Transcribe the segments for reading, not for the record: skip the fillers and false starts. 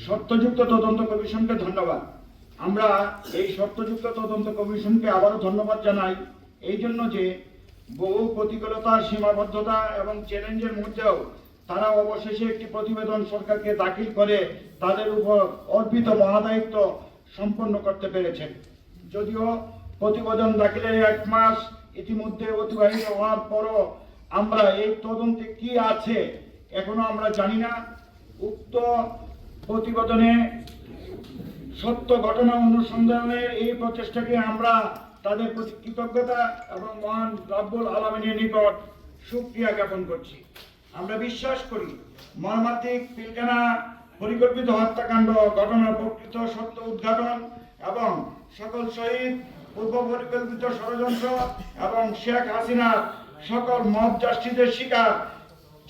সত্যযুক্ত তদন্ত কমিশনকে ধন্যবাদ। আমরা এই সত্যযুক্ত তদন্ত কমিশনকে আবারও ধন্যবাদ জানাই এই জন্য যে বহু প্রতিকূলতা, সীমাবদ্ধতা এবং চ্যালেঞ্জের মধ্যেও তারা অবশেষে একটি প্রতিবেদন সরকারকে দাখিল করে তাদের উপর অর্পিত মহাদায়িত্ব সম্পন্ন করতে পেরেছেন। যদিও প্রতিবেদন দাখিলের 1 মাস ইতিমধ্যে অতিবাহিত হওয়ার পরও আমরা এই তদন্তে কি আছে এখনো আমরা জানি না। উক্ত প্রতিবেদনে সত্য ঘটনা অনুসন্ধানের এই প্রচেষ্টাকে আমরা তাদের প্রতি কৃতজ্ঞতা এবং মহান রব্বুল আলামিনের নিকট শুকরিয়া জ্ঞাপন করছি। আমরা বিশ্বাস করি মর্মান্তিক পিলখানা পরিকল্পিত হত্যাকাণ্ড ঘটনার প্রকৃত সত্য উদ্ঘাটন এবং সকল শহীদ পূর্ব পরিকল্পিত ষড়যন্ত্র এবং শেখ হাসিনার সকল মব জাস্টিসের শিকার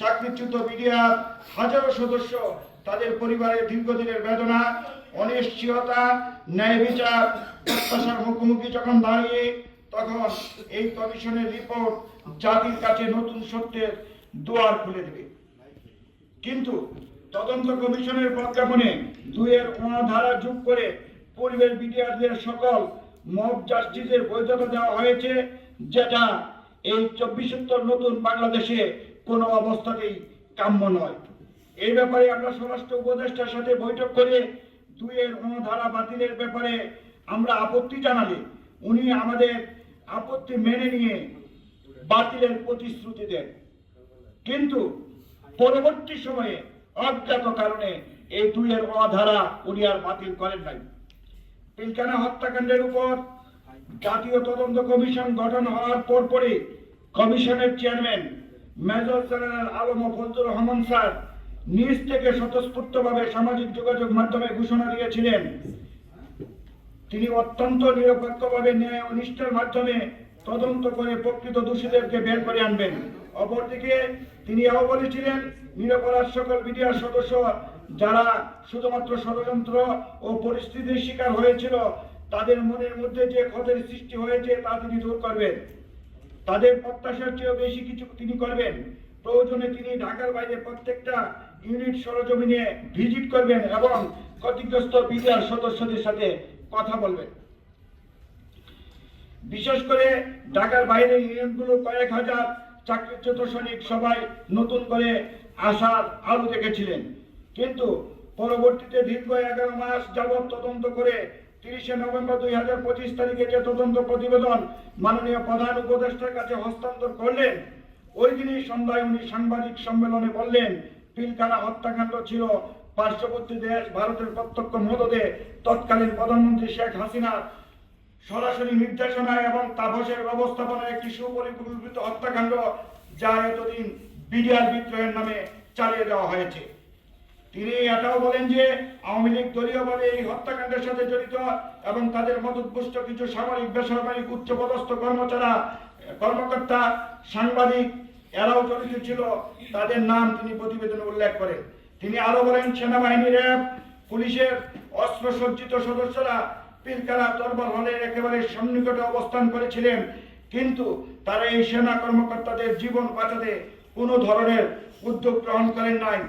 চাকরিচ্যুত বিডিআর হাজারো সদস্য তাদের পরিবারের দীর্ঘদিনের বেদনা, অনিশ্চয়তা, ন্যায় বিচার প্রত্যাশার মুখোমুখি যখন দাঁড়িয়ে, তখন এই কমিশনের রিপোর্ট জাতির কাছে নতুন সত্যের দুয়ার খুলে দেবে। কিন্তু তদন্ত কমিশনের প্রজ্ঞাপনে 2-এর ধারা যোগ করে পূর্বের বিডিআরদের সকল মব জাস্টিসের বৈধতা দেওয়া হয়েছে, যেটা এই 24 নতুন বাংলাদেশে কোনো অবস্থাতেই কাম্য নয়। এই ব্যাপারে আমরা স্বরাষ্ট্র উপদেষ্টার সাথে বৈঠক করে 2-এর ধারা বাতিলের ব্যাপারে আমরা আপত্তি জানালে উনি আমাদের আপত্তি মেনে নিয়ে বাতিলের প্রতিশ্রুতি দেন। কিন্তু পরবর্তী সময়ে অজ্ঞাত কারণে এই 2-এর ধারা উনি আর বাতিল করেন নাই। পিলখানা হত্যাকাণ্ডের উপর জাতীয় তদন্ত কমিশন গঠন হওয়ার পরপরই কমিশনের chairman major general Alam Fazlur Rahman sir নিজ থেকে স্বতঃস্ফূর্তভাবে সামাজিক যোগাযোগ মাধ্যমে ঘোষণা দিয়েছিলেন তিনি অত্যন্ত নিরপেক্ষভাবে ন্যায় ও নিষ্ঠার মাধ্যমে তদন্ত করে প্রকৃত দোষীদেরকে বের করে আনবেন। অপরদিকে তিনি এও বলেছিলেন নিরপরাধ সকল বিডিআর সদস্য যারা শুধুমাত্র ষড়যন্ত্র ও পরিস্থিতির শিকার হয়েছিল, তাদের মনের মধ্যে যে ক্ষতের সৃষ্টি হয়েছে তা তিনি দূর করবেন। তাদের প্রত্যাশার চেয়েও বেশি কিছু তিনি করবেন। প্রয়োজনে তিনি ঢাকার বাইরে প্রত্যেকটা ইউনিট সরজমিনে ভিজিট করবেন এবং ক্ষতিগ্রস্ত বিডিআর সদস্যদের সাথে কথা বলবেন। বিশেষ করে ঢাকার বাইরে ইউনিটগুলো কয়েক হাজার চাকরিচ্যুত সৈনিক সবাই নতুন করে আশার আলো দেখেছিলেন। কিন্তু পরবর্তীতে দীর্ঘ 11 মাস যাবৎ তদন্ত করে 30শে নভেম্বর 2025 তারিখে যে তদন্ত প্রতিবেদন মাননীয় প্রধান উপদেষ্টার কাছে হস্তান্তর করলেন, ওই দিনই সন্ধ্যায় উনি সাংবাদিক সম্মেলনে বললেন পিলখানা হত্যাকাণ্ড ছিল পার্শ্ববর্তী দেশ ভারতের প্রত্যক্ষ মদদে তৎকালীন প্রধানমন্ত্রী শেখ হাসিনার সরাসরি নির্দেশনায় এবং তাপসের ব্যবস্থাপনায় একটি সুপরিকল্পিত হত্যাকাণ্ড, যা এতদিন বিডিআর বিদ্রোহের নামে চালিয়ে দেওয়া হয়েছে। তিনি এটাও বলেন যে আওয়ামী লীগ দলীয়ভাবে এই হত্যাকাণ্ডের সাথে জড়িত এবং তাদের মদতপুষ্ট কিছু সামরিক বেসামরিক উচ্চপদস্থ কর্মকর্তা, সাংবাদিক এরাও জড়িত ছিল, তাদের নাম তিনি প্রতিবেদনে উল্লেখ করেন। তিনি আরো বলেন সেনাবাহিনী, র্যাব, পুলিশের অস্ত্রসজ্জিত সদস্যরা পিলখানা দরবার হলের একেবারে সন্নিকটে অবস্থান করেছিলেন, কিন্তু তারা এই সেনা কর্মকর্তাদের জীবন বাঁচাতে কোনো ধরনের উদ্যোগ গ্রহণ করেন নাই।